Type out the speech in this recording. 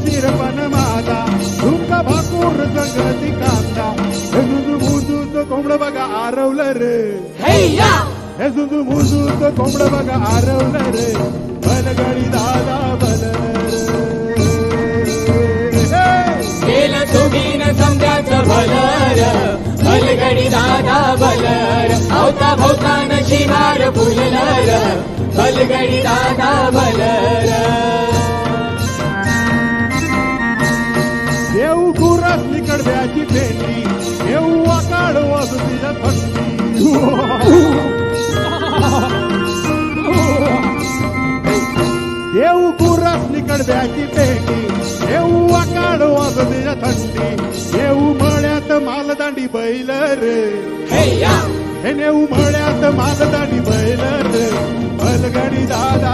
शिरपण माझा तुमका भाकूर संगती कांदा हे सुजू मुजूच कोंबड बघा आरवलं रे हे सुजू मुजूच कोंबड बघा आरवलं रे बलगडी दादा बल केलं तुम्ही न समजायचं भलर बलगडी दादा बलर अवता भोवता न शिवार फुललर बलगडी दादा बलर देऊ गुरास निकडव्याची भेंडी देऊ वाकाड वाजू तिला थंडी देऊ गुरास निकडव्याची भेंडी देऊ वाकाड वाजू तिला थंडी देऊ मळ्यात मालदांडी बैल रे हे नेऊ मळ्यात मालदांडी बैल रे बलगडी दादा